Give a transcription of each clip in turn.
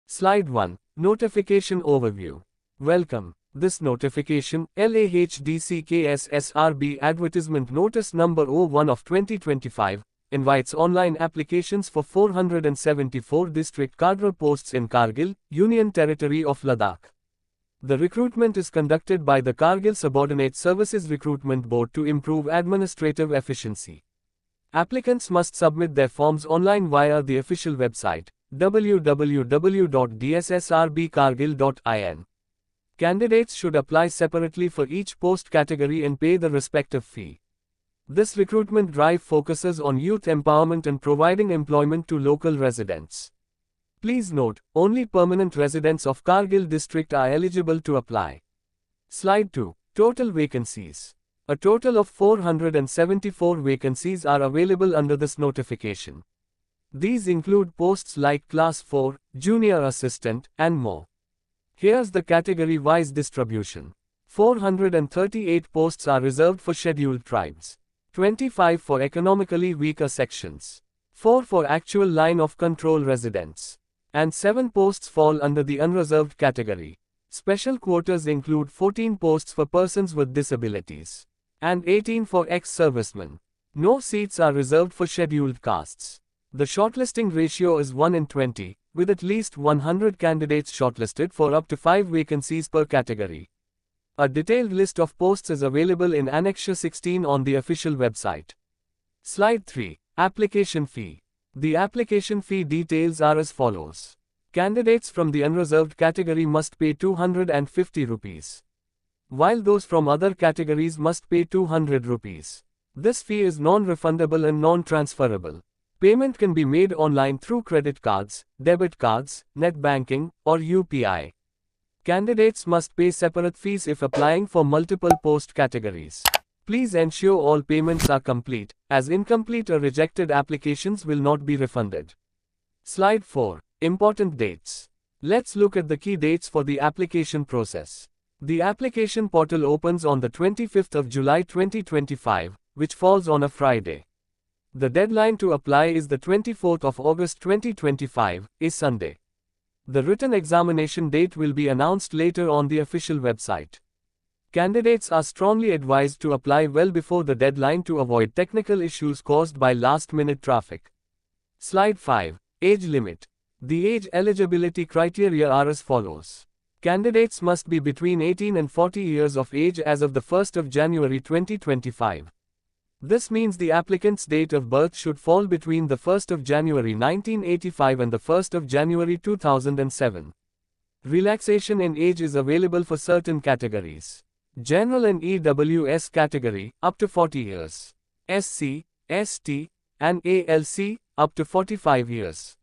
Slide 1. Notification Overview. Welcome. This notification, LAHDCKSSRB Advertisement Notice Number 01 of 2025, invites online applications for 474 district cadre posts in Kargil, Union Territory of Ladakh. The recruitment is conducted by the Kargil Subordinate Services Recruitment Board to improve administrative efficiency. Applicants must submit their forms online via the official website, www.dssrbkargil.in. Candidates should apply separately for each post category and pay the respective fee. This recruitment drive focuses on youth empowerment and providing employment to local residents. Please note, only permanent residents of Kargil district are eligible to apply. Slide 2. Total vacancies. A total of 474 vacancies are available under this notification. These include posts like Class 4, Junior Assistant, and more. Here's the category-wise distribution. 438 posts are reserved for scheduled tribes. 25 for economically weaker sections. 4 for actual line of control residents. And 7 posts fall under the unreserved category. Special quotas include 14 posts for persons with disabilities. And 18 for ex-servicemen. No seats are reserved for scheduled castes. The shortlisting ratio is 1:20, with at least 100 candidates shortlisted for up to 5 vacancies per category. A detailed list of posts is available in Annexure 16 on the official website. Slide 3. Application fee. The application fee details are as follows. Candidates from the unreserved category must pay 250 rupees, while those from other categories must pay 200 rupees. This fee is non-refundable and non-transferable. Payment can be made online through credit cards, debit cards, net banking, or UPI. Candidates must pay separate fees if applying for multiple post categories. Please ensure all payments are complete, as incomplete or rejected applications will not be refunded. Slide 4. Important dates. Let's look at the key dates for the application process. The application portal opens on the 25th of July 2025, which falls on a Friday. The deadline to apply is the 24th of August 2025, a Sunday. The written examination date will be announced later on the official website. Candidates are strongly advised to apply well before the deadline to avoid technical issues caused by last-minute traffic. Slide 5. Age limit. The age eligibility criteria are as follows. Candidates must be between 18 and 40 years of age as of the 1st of January 2025. This means the applicant's date of birth should fall between the 1st of January 1985 and the 1st of January 2007. Relaxation in age is available for certain categories. General and EWS category, up to 40 years. SC, ST, and ALC, up to 45 years.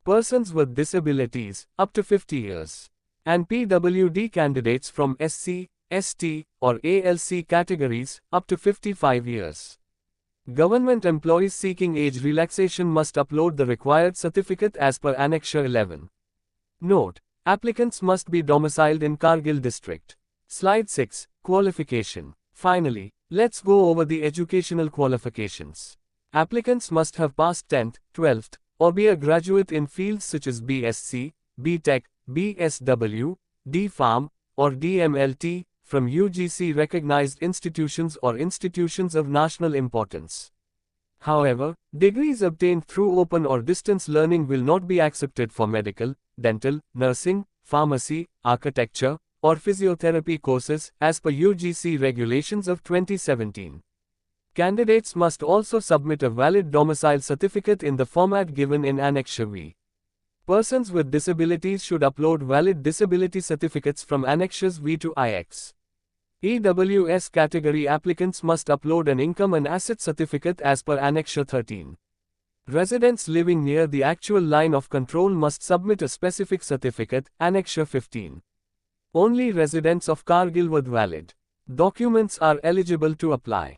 Persons with disabilities, up to 50 years. And PWD candidates from SC, ST, or ALC categories, up to 55 years. Government employees seeking age relaxation must upload the required certificate as per Annexure 11. Note: applicants must be domiciled in Kargil district. Slide 6. Qualification. Finally, let's go over the educational qualifications. Applicants must have passed 10th, 12th, or be a graduate in fields such as BSc, BTech, BSW, D.Pharm, or DMLT, from UGC recognized institutions or institutions of national importance. However, degrees obtained through open or distance learning will not be accepted for medical, dental, nursing, pharmacy, architecture, or physiotherapy courses, as per UGC regulations of 2017. Candidates must also submit a valid domicile certificate in the format given in Annexure V. Persons with disabilities should upload valid disability certificates from Annexures V to IX. EWS category applicants must upload an income and asset certificate as per Annexure 13. Residents living near the actual line of control must submit a specific certificate, Annexure 15. Only residents of Kargil with valid documents are eligible to apply.